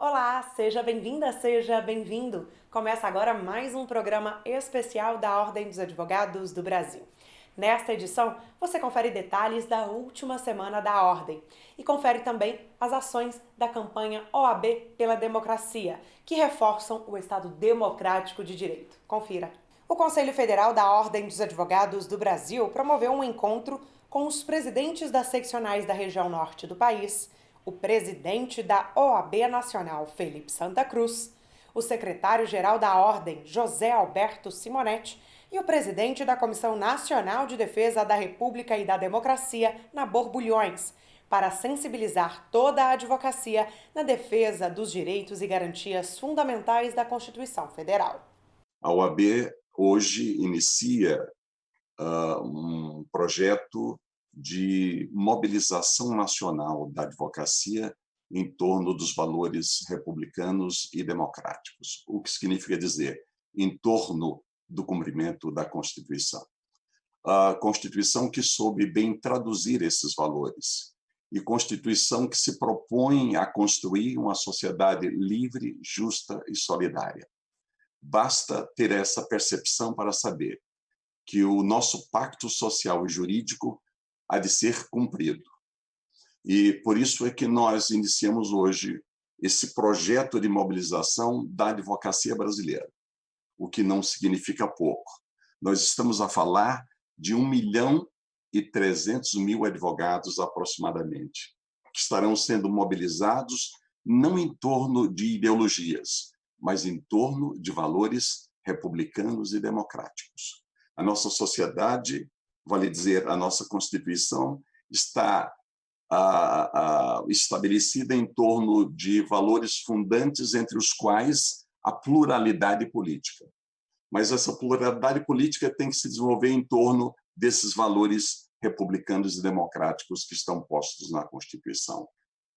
Olá, seja bem-vinda, seja bem-vindo. Começa agora mais um programa especial da Ordem dos Advogados do Brasil. Nesta edição, você confere detalhes da última semana da Ordem e confere também as ações da campanha OAB pela Democracia, que reforçam o Estado democrático de direito. Confira. O Conselho Federal da Ordem dos Advogados do Brasil promoveu um encontro com os presidentes das seccionais da região norte do país, o presidente da OAB Nacional, Felipe Santa Cruz, o secretário-geral da Ordem, José Alberto Simonetti, e o presidente da Comissão Nacional de Defesa da República e da Democracia, Nabor Bulhões, para sensibilizar toda a advocacia na defesa dos direitos e garantias fundamentais da Constituição Federal. A OAB hoje inicia um projeto de mobilização nacional da advocacia em torno dos valores republicanos e democráticos, o que significa dizer em torno do cumprimento da Constituição. A Constituição que soube bem traduzir esses valores e Constituição que se propõe a construir uma sociedade livre, justa e solidária. Basta ter essa percepção para saber que o nosso pacto social e jurídico há de ser cumprido. E por isso é que nós iniciamos hoje esse projeto de mobilização da advocacia brasileira, o que não significa pouco. Nós estamos a falar de 1.300.000 advogados aproximadamente, que estarão sendo mobilizados não em torno de ideologias, mas em torno de valores republicanos e democráticos. A nossa sociedade, vale dizer, a nossa Constituição, está estabelecida em torno de valores fundantes, entre os quais a pluralidade política. Mas essa pluralidade política tem que se desenvolver em torno desses valores republicanos e democráticos que estão postos na Constituição.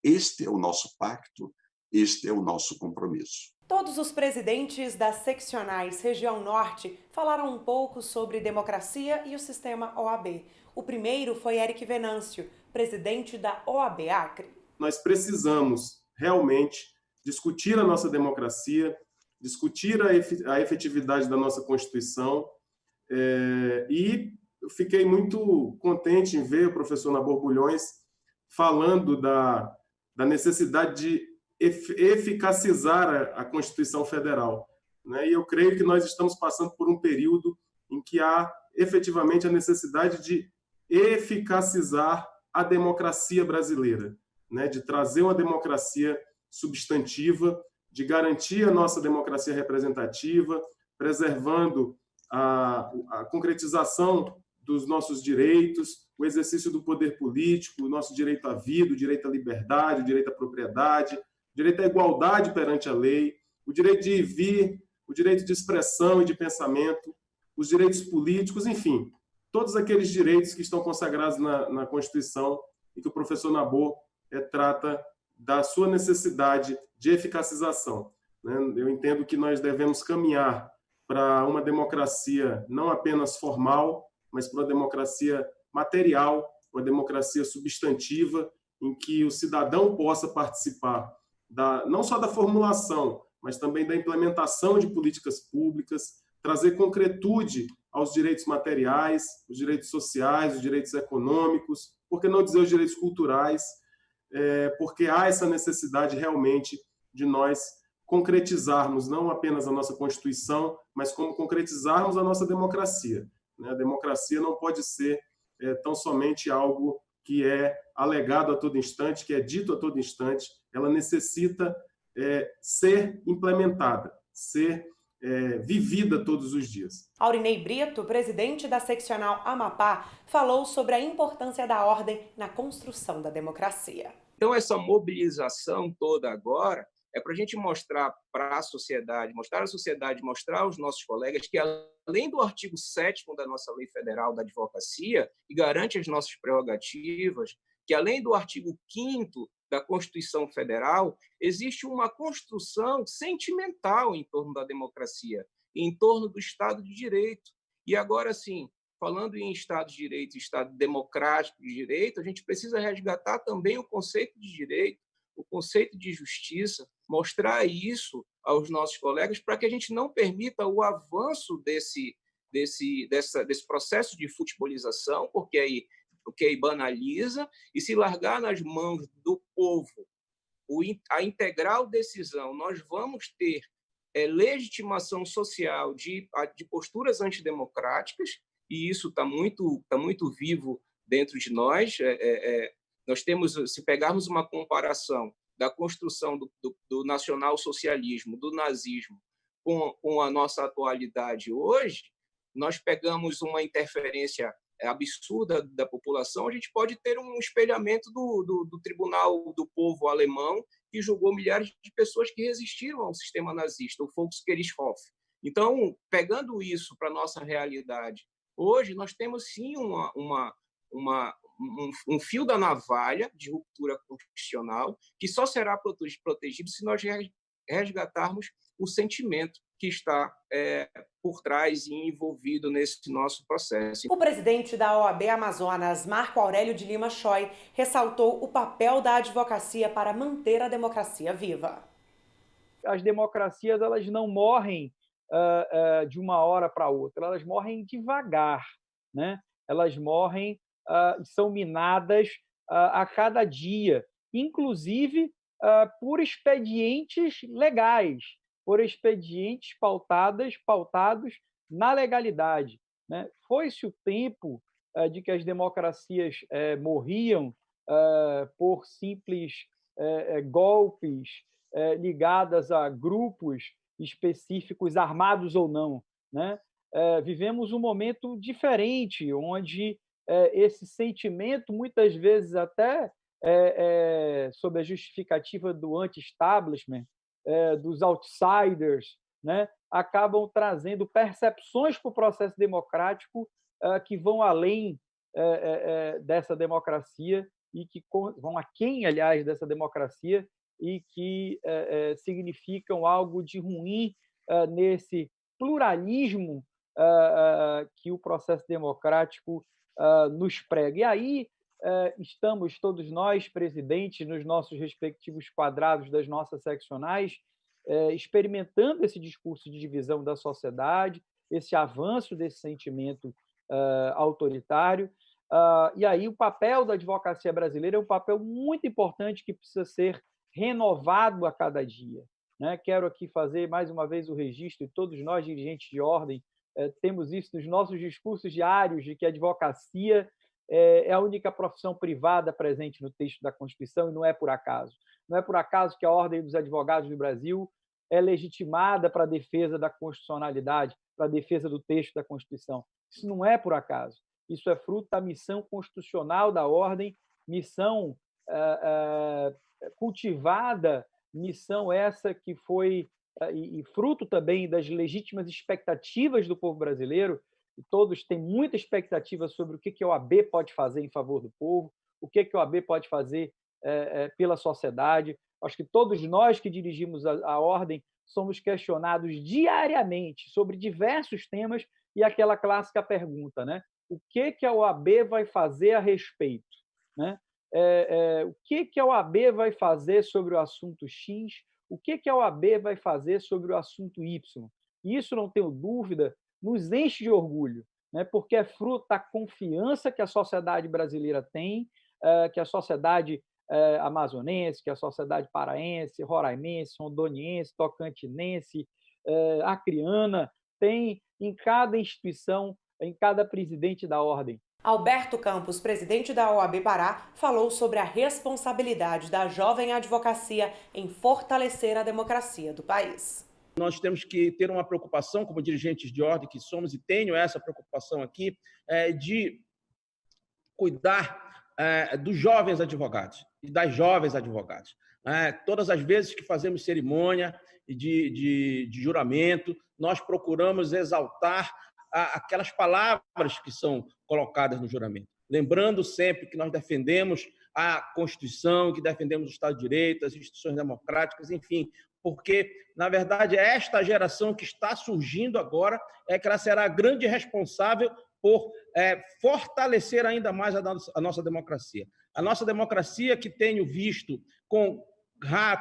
Este é o nosso pacto, este é o nosso compromisso. Todos os presidentes das seccionais Região Norte falaram um pouco sobre democracia e o sistema OAB. O primeiro foi Eric Venâncio, presidente da OAB Acre. Nós precisamos realmente discutir a nossa democracia, discutir a efetividade da nossa Constituição, e eu fiquei muito contente em ver o professor Nabor Bulhões falando da necessidade de eficacizar a Constituição Federal. E eu creio que nós estamos passando por um período em que há efetivamente a necessidade de eficacizar a democracia brasileira, de trazer uma democracia substantiva, de garantir a nossa democracia representativa, preservando a concretização dos nossos direitos, o exercício do poder político, o nosso direito à vida, o direito à liberdade, o direito à propriedade, o direito à igualdade perante a lei, o direito de ir e vir, o direito de expressão e de pensamento, os direitos políticos, enfim, todos aqueles direitos que estão consagrados na Constituição e que o professor Nabor trata da sua necessidade de eficacização. Eu entendo que nós devemos caminhar para uma democracia não apenas formal, mas para uma democracia material, uma democracia substantiva, em que o cidadão possa participar não só da formulação, mas também da implementação de políticas públicas, trazer concretude aos direitos materiais, os direitos sociais, os direitos econômicos, por que não dizer os direitos culturais, porque há essa necessidade realmente de nós concretizarmos não apenas a nossa Constituição, mas como concretizarmos a nossa democracia. A democracia não pode ser tão somente algo que é alegado a todo instante, que é dito a todo instante, ela necessita ser implementada, ser vivida todos os dias. Aurinei Brito, presidente da seccional Amapá, falou sobre a importância da ordem na construção da democracia. Então, essa mobilização toda agora é para a gente mostrar para a sociedade, mostrar aos nossos colegas que, além do artigo 7º da nossa Lei Federal da Advocacia, que garante as nossas prerrogativas, que, além do artigo 5º da Constituição Federal, existe uma construção sentimental em torno da democracia, em torno do Estado de Direito. E agora, sim, falando em Estado de Direito, Estado democrático de direito, a gente precisa resgatar também o conceito de direito, o conceito de justiça, mostrar isso aos nossos colegas para que a gente não permita o avanço desse processo de futebolização, porque aí banaliza, e se largar nas mãos do povo a integral decisão, nós vamos ter legitimação social de posturas antidemocráticas, e isso está muito vivo dentro de nós. Nós temos, se pegarmos uma comparação da construção do nacionalsocialismo, do nazismo, com a nossa atualidade hoje, nós pegamos uma interferência absurda da população, a gente pode ter um espelhamento do Tribunal do Povo alemão, que julgou milhares de pessoas que resistiram ao sistema nazista, o Volksgerichtshof. Então, pegando isso para a nossa realidade, hoje nós temos, sim, um fio da navalha de ruptura constitucional que só será protegido se nós resgatarmos o sentimento que está por trás e envolvido nesse nosso processo. O presidente da OAB Amazonas, Marco Aurélio de Lima Choi, ressaltou o papel da advocacia para manter a democracia viva. As democracias, elas não morrem de uma hora para outra, elas morrem devagar, né? Elas morrem e são minadas a cada dia, inclusive por expedientes legais, por expedientes pautados na legalidade, né? Foi-se o tempo de que as democracias morriam por simples golpes ligadas a grupos específicos, armados ou não, né? Vivemos um momento diferente, onde esse sentimento, muitas vezes até sob a justificativa do anti-establishment, dos outsiders, né, acabam trazendo percepções para o processo democrático que vão além dessa democracia e que vão aquém, aliás, dessa democracia e que significam algo de ruim nesse pluralismo que o processo democrático nos prega. E aí estamos todos nós, presidentes, nos nossos respectivos quadrados das nossas seccionais, experimentando esse discurso de divisão da sociedade, esse avanço desse sentimento autoritário. E aí o papel da advocacia brasileira é um papel muito importante que precisa ser renovado a cada dia, né? Quero aqui fazer mais uma vez o registro, e todos nós, dirigentes de ordem, temos isso nos nossos discursos diários, de que a advocacia é a única profissão privada presente no texto da Constituição, e não é por acaso. Não é por acaso que a Ordem dos Advogados do Brasil é legitimada para a defesa da constitucionalidade, para a defesa do texto da Constituição. Isso não é por acaso. Isso é fruto da missão constitucional da Ordem, missão cultivada, missão essa que foi e fruto também das legítimas expectativas do povo brasileiro. E todos têm muita expectativa sobre o que a OAB pode fazer em favor do povo, o que a OAB pode fazer pela sociedade. Acho que todos nós que dirigimos a Ordem somos questionados diariamente sobre diversos temas e aquela clássica pergunta, né? O que a OAB vai fazer a respeito, né? O que a OAB vai fazer sobre o assunto X, o que a OAB vai fazer sobre o assunto Y. E isso, não tenho dúvida, nos enche de orgulho, né? Porque é fruto da confiança que a sociedade brasileira tem, que a sociedade amazonense, que a sociedade paraense, roraimense, rondoniense, tocantinense, acreana, tem em cada instituição, em cada presidente da Ordem. Alberto Campos, presidente da OAB Pará, falou sobre a responsabilidade da jovem advocacia em fortalecer a democracia do país. Nós temos que ter uma preocupação, como dirigentes de ordem que somos, e tenho essa preocupação aqui, de cuidar dos jovens advogados e das jovens advogadas. Todas as vezes que fazemos cerimônia de juramento, nós procuramos exaltar aquelas palavras que são colocadas no juramento. Lembrando sempre que nós defendemos a Constituição, que defendemos o Estado de Direito, as instituições democráticas, enfim, porque, na verdade, esta geração que está surgindo agora é que ela será a grande responsável por fortalecer ainda mais a nossa democracia. A nossa democracia, que tenho visto com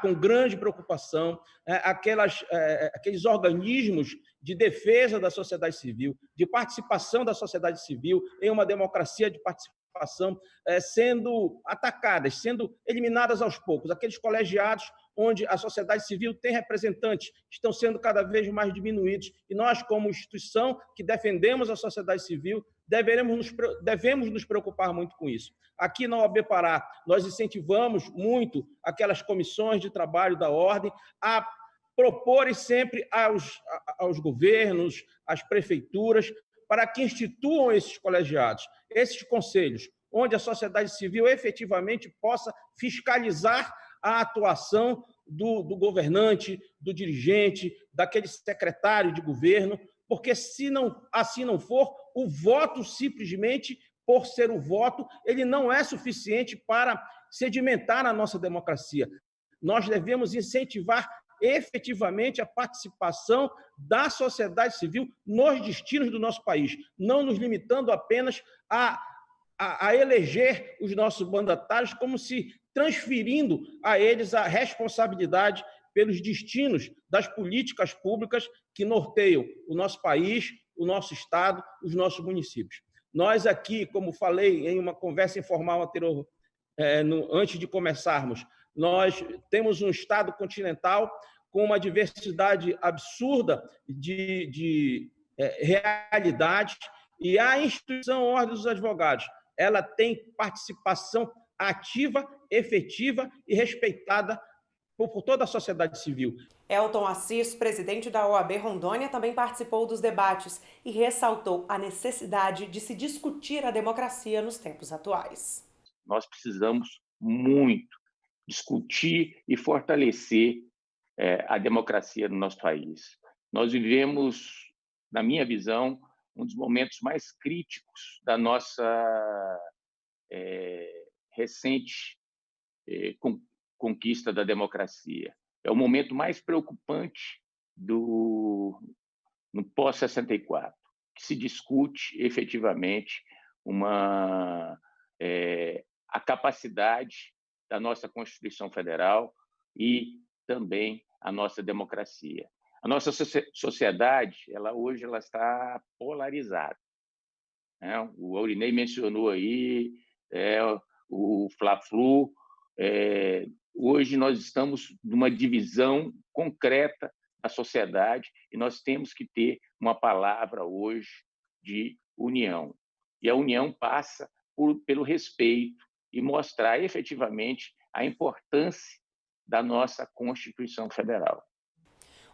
com grande preocupação aqueles organismos de defesa da sociedade civil, de participação da sociedade civil em uma democracia de participação, sendo atacadas, sendo eliminadas aos poucos. Aqueles colegiados onde a sociedade civil tem representantes estão sendo cada vez mais diminuídos. E nós, como instituição que defendemos a sociedade civil, devemos nos preocupar muito com isso. Aqui na OAB Pará, nós incentivamos muito aquelas comissões de trabalho da ordem a proporem sempre aos governos, às prefeituras, para que instituam esses colegiados, esses conselhos, onde a sociedade civil efetivamente possa fiscalizar a atuação do governante, do dirigente, daquele secretário de governo, porque se assim não for, o voto simplesmente, por ser o voto, ele não é suficiente para sedimentar a nossa democracia. Nós devemos incentivar efetivamente a participação da sociedade civil nos destinos do nosso país, não nos limitando apenas a eleger os nossos mandatários, como se transferindo a eles a responsabilidade pelos destinos das políticas públicas que norteiam o nosso país, o nosso estado, os nossos municípios. Nós aqui, como falei em uma conversa informal anterior, antes de começarmos, nós temos um estado continental com uma diversidade absurda de realidades, e a instituição Ordem dos Advogados, ela tem participação ativa, efetiva e respeitada por toda a sociedade civil. Elton Assis, presidente da OAB Rondônia, também participou dos debates e ressaltou a necessidade de se discutir a democracia nos tempos atuais. Nós precisamos muito discutir e fortalecer a democracia no nosso país. Nós vivemos, na minha visão, um dos momentos mais críticos da nossa recente conquista da democracia. É o momento mais preocupante no pós-64, que se discute efetivamente a capacidade da nossa Constituição Federal e também a nossa democracia. A nossa sociedade, hoje ela está polarizada. O Aurinei mencionou aí o Fla-Flu. Hoje nós estamos numa divisão concreta da sociedade e nós temos que ter uma palavra hoje de união. E a união passa pelo respeito e mostrar efetivamente a importância da nossa Constituição Federal.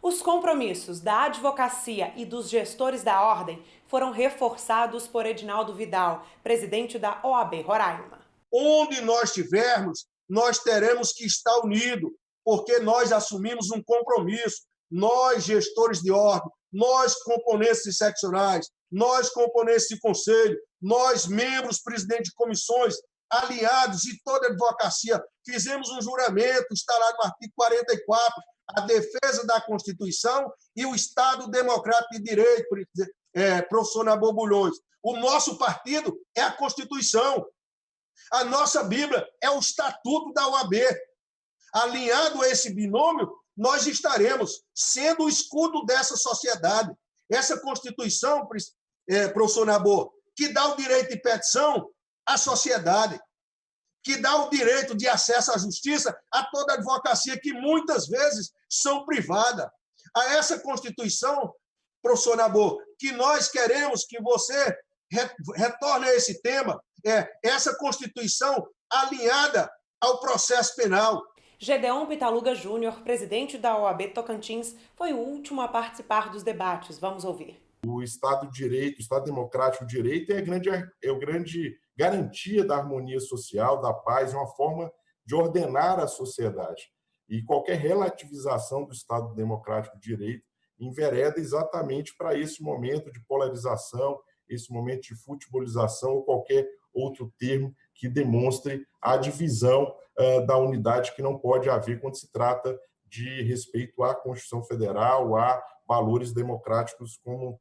Os compromissos da advocacia e dos gestores da ordem foram reforçados por Edinaldo Vidal, presidente da OAB Roraima. Onde nós estivermos, nós teremos que estar unidos, porque nós assumimos um compromisso. Nós, gestores de ordem, nós, componentes seccionais, nós, componentes de conselho, nós, membros, presidentes de comissões, aliados e toda a advocacia, fizemos um juramento, está lá no artigo 44, a defesa da Constituição e o Estado Democrático de Direito, professor Nabor Bulhões. O nosso partido é a Constituição. A nossa Bíblia é o Estatuto da OAB. Alinhado a esse binômio, nós estaremos sendo o escudo dessa sociedade. Essa Constituição, professor Nabor, que dá o direito de petição à sociedade, que dá o direito de acesso à justiça a toda a advocacia, que muitas vezes são privadas. A essa Constituição, professor Nabor, que nós queremos que você retorne a esse tema, essa Constituição alinhada ao processo penal. Gedeon Pitaluga Júnior, presidente da OAB Tocantins, foi o último a participar dos debates. Vamos ouvir. O Estado de Direito, o Estado Democrático de Direito é a grande garantia da harmonia social, da paz, é uma forma de ordenar a sociedade. E qualquer relativização do Estado Democrático de Direito envereda exatamente para esse momento de polarização, esse momento de futebolização ou qualquer outro termo que demonstre a divisão da unidade que não pode haver quando se trata de respeito à Constituição Federal, a valores democráticos como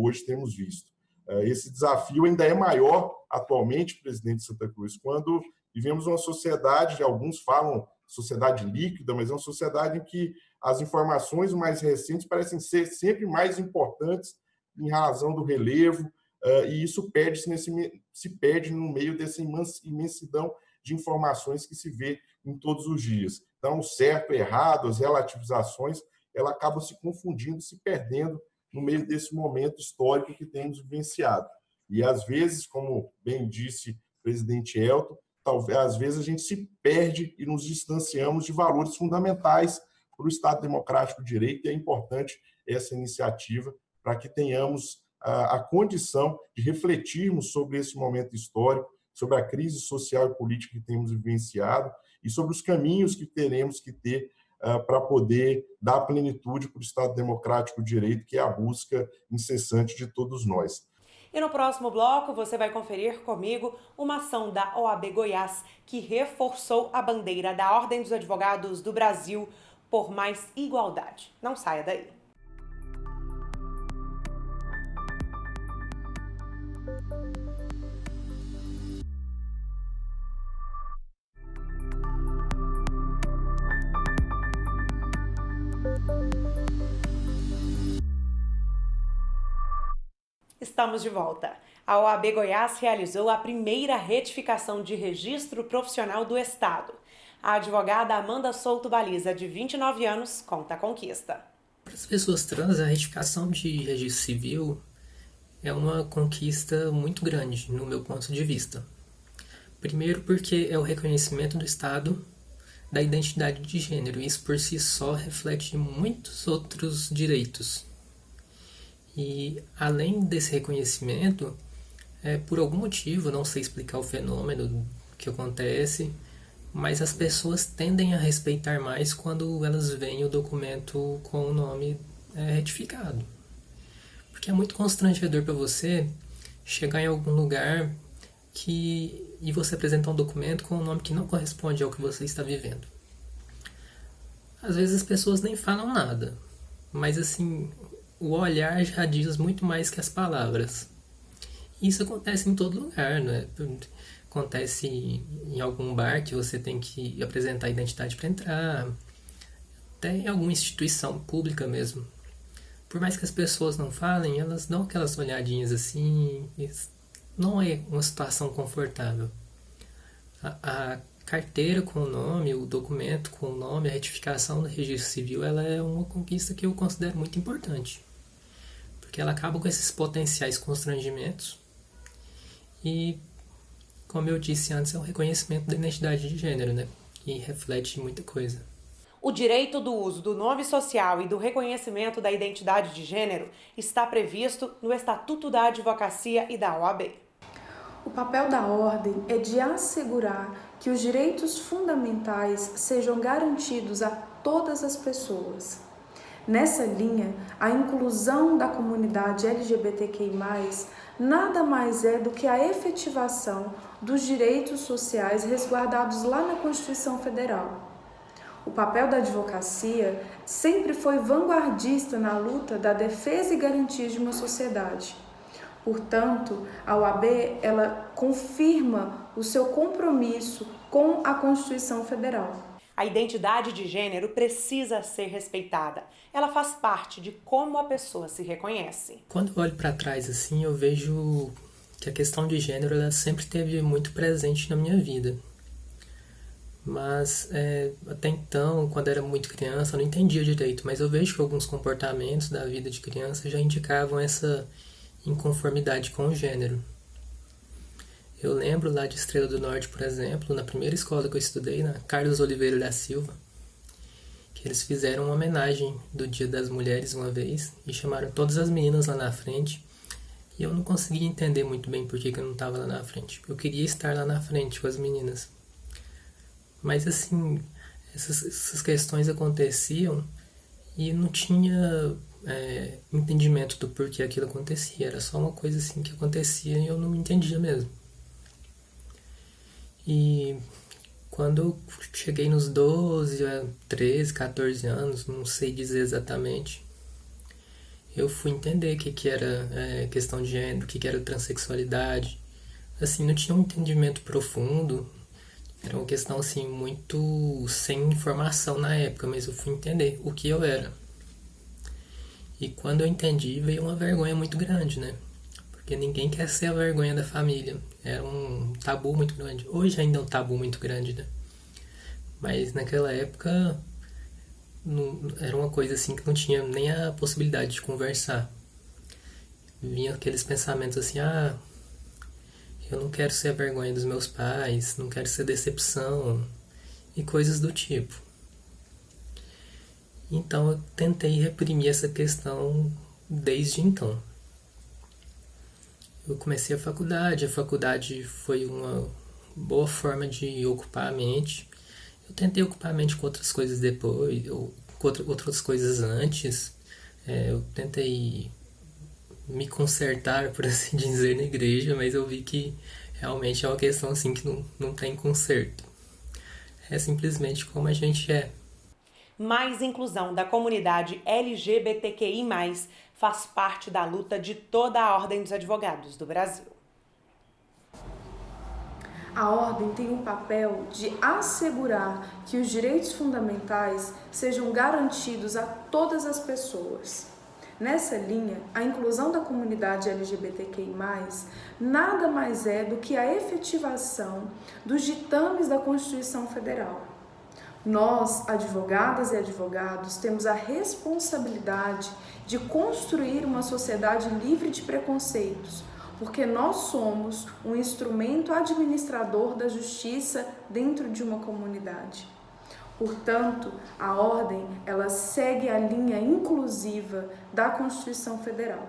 hoje temos visto. Esse desafio ainda é maior atualmente, presidente de Santa Cruz, quando vivemos uma sociedade, alguns falam sociedade líquida, mas é uma sociedade em que as informações mais recentes parecem ser sempre mais importantes em razão do relevo, e isso se perde no meio dessa imensidão de informações que se vê em todos os dias. Então, o certo, o errado, as relativizações, ela acaba se confundindo, se perdendo no meio desse momento histórico que temos vivenciado. E, às vezes, como bem disse o presidente Elton, talvez, às vezes a gente se perde e nos distanciamos de valores fundamentais para o Estado Democrático de Direito, e é importante essa iniciativa para que tenhamos a condição de refletirmos sobre esse momento histórico, sobre a crise social e política que temos vivenciado e sobre os caminhos que teremos que ter para poder dar plenitude para o Estado Democrático de Direito, que é a busca incessante de todos nós. E no próximo bloco você vai conferir comigo uma ação da OAB Goiás que reforçou a bandeira da Ordem dos Advogados do Brasil por mais igualdade. Não saia daí. Estamos de volta. A OAB Goiás realizou a primeira retificação de registro profissional do Estado. A advogada Amanda Souto Baliza, de 29 anos, conta a conquista. Para as pessoas trans, a retificação de registro civil é uma conquista muito grande, no meu ponto de vista. Primeiro porque é o reconhecimento do Estado da identidade de gênero. Isso por si só reflete muitos outros direitos. E além desse reconhecimento, por algum motivo, não sei explicar o fenômeno que acontece, mas as pessoas tendem a respeitar mais quando elas veem o documento com o nome retificado. Porque é muito constrangedor para você chegar em algum lugar e você apresentar um documento com um nome que não corresponde ao que você está vivendo. Às vezes as pessoas nem falam nada, mas assim, o olhar já diz muito mais que as palavras. Isso acontece em todo lugar, né? Acontece em algum bar que você tem que apresentar a identidade para entrar, até em alguma instituição pública mesmo. Por mais que as pessoas não falem, elas dão aquelas olhadinhas assim, não é uma situação confortável. A carteira com o nome, o documento com o nome, a retificação do registro civil, ela é uma conquista que eu considero muito importante. Porque ela acaba com esses potenciais constrangimentos e, como eu disse antes, é um reconhecimento da identidade de gênero, né? E reflete muita coisa. O direito do uso do nome social e do reconhecimento da identidade de gênero está previsto no Estatuto da Advocacia e da OAB. O papel da ordem é de assegurar que os direitos fundamentais sejam garantidos a todas as pessoas. Nessa linha, a inclusão da comunidade LGBTQI+, nada mais é do que a efetivação dos direitos sociais resguardados lá na Constituição Federal. O papel da advocacia sempre foi vanguardista na luta da defesa e garantia de uma sociedade. Portanto, a OAB ela confirma o seu compromisso com a Constituição Federal. A identidade de gênero precisa ser respeitada. Ela faz parte de como a pessoa se reconhece. Quando eu olho para trás assim, eu vejo que a questão de gênero ela sempre esteve muito presente na minha vida. Mas até então, quando era muito criança, eu não entendia direito. Mas eu vejo que alguns comportamentos da vida de criança já indicavam essa inconformidade com o gênero. Eu lembro lá de Estrela do Norte, por exemplo, na primeira escola que eu estudei, na Carlos Oliveira da Silva, que eles fizeram uma homenagem do Dia das Mulheres uma vez e chamaram todas as meninas lá na frente. E eu não conseguia entender muito bem por que eu não estava lá na frente. Eu queria estar lá na frente com as meninas. Mas assim, essas questões aconteciam e não tinha entendimento do porquê aquilo acontecia. Era só uma coisa assim que acontecia e eu não entendia mesmo. E quando eu cheguei nos 12, 13, 14 anos, não sei dizer exatamente, eu fui entender o que era questão de gênero, o que era transexualidade. Assim, não tinha um entendimento profundo. Era uma questão assim muito sem informação na época, mas eu fui entender o que eu era. E quando eu entendi, veio uma vergonha muito grande, né? Porque ninguém quer ser a vergonha da família. Era um tabu muito grande. Hoje ainda é um tabu muito grande, né? Mas naquela época era uma coisa assim que não tinha nem a possibilidade de conversar. Vinha aqueles pensamentos assim, eu não quero ser a vergonha dos meus pais, não quero ser decepção e coisas do tipo. Então eu tentei reprimir essa questão desde então. Eu comecei a faculdade foi uma boa forma de ocupar a mente. Eu tentei ocupar a mente com outras coisas depois, ou com outras coisas antes. Eu tentei me consertar, por assim dizer, na igreja, mas eu vi que realmente é uma questão assim que não tem conserto. É simplesmente como a gente é. Mais inclusão da comunidade LGBTQI+, faz parte da luta de toda a Ordem dos Advogados do Brasil. A Ordem tem o papel de assegurar que os direitos fundamentais sejam garantidos a todas as pessoas. Nessa linha, a inclusão da comunidade LGBTQI+, nada mais é do que a efetivação dos ditames da Constituição Federal. Nós, advogadas e advogados, temos a responsabilidade de construir uma sociedade livre de preconceitos, porque nós somos um instrumento administrador da justiça dentro de uma comunidade. Portanto, a Ordem, ela segue a linha inclusiva da Constituição Federal.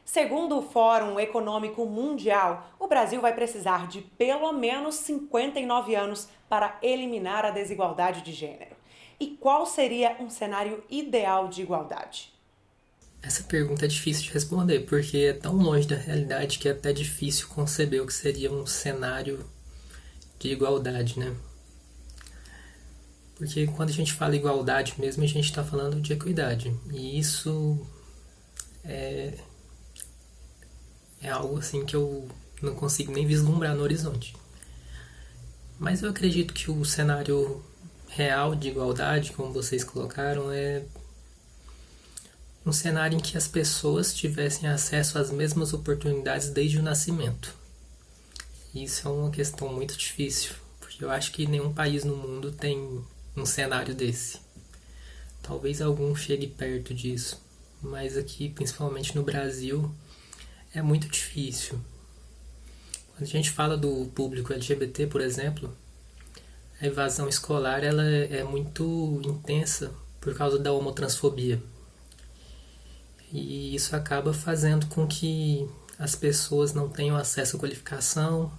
Segundo o Fórum Econômico Mundial, o Brasil vai precisar de pelo menos 59 anos para eliminar a desigualdade de gênero. E qual seria um cenário ideal de igualdade? Essa pergunta é difícil de responder, porque é tão longe da realidade que é até difícil conceber o que seria um cenário de igualdade, né? Porque quando a gente fala igualdade mesmo, a gente está falando de equidade. E isso é algo assim que eu não consigo nem vislumbrar no horizonte. Mas eu acredito que o cenário real de igualdade, como vocês colocaram, é um cenário em que as pessoas tivessem acesso às mesmas oportunidades desde o nascimento. Isso é uma questão muito difícil, porque eu acho que nenhum país no mundo tem um cenário desse. Talvez algum chegue perto disso, mas aqui, principalmente no Brasil, é muito difícil. Quando a gente fala do público LGBT, por exemplo, a evasão escolar ela é muito intensa por causa da homotransfobia. E isso acaba fazendo com que as pessoas não tenham acesso à qualificação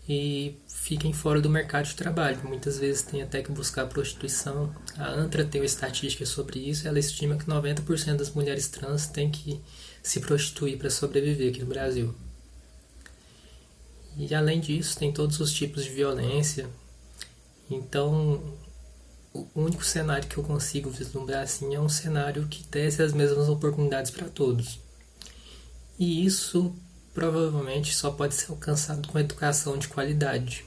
e fiquem fora do mercado de trabalho. Muitas vezes tem até que buscar prostituição. A ANTRA tem uma estatística sobre isso, ela estima que 90% das mulheres trans têm que se prostituir para sobreviver aqui no Brasil. E além disso, tem todos os tipos de violência. Então, o único cenário que eu consigo vislumbrar assim é um cenário que desse as mesmas oportunidades para todos. E isso provavelmente só pode ser alcançado com educação de qualidade.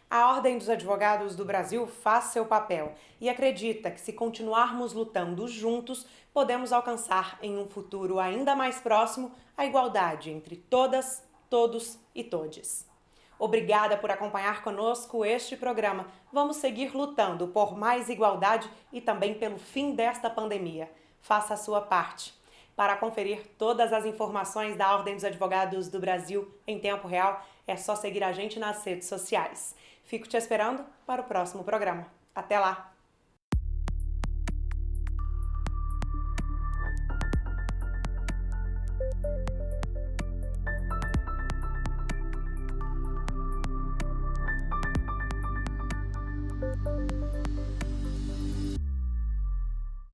A Ordem dos Advogados do Brasil faz seu papel e acredita que, se continuarmos lutando juntos, podemos alcançar em um futuro ainda mais próximo a igualdade entre todas, todos e todes. Obrigada por acompanhar conosco este programa. Vamos seguir lutando por mais igualdade e também pelo fim desta pandemia. Faça a sua parte. Para conferir todas as informações da Ordem dos Advogados do Brasil em tempo real, é só seguir a gente nas redes sociais. Fico te esperando para o próximo programa. Até lá!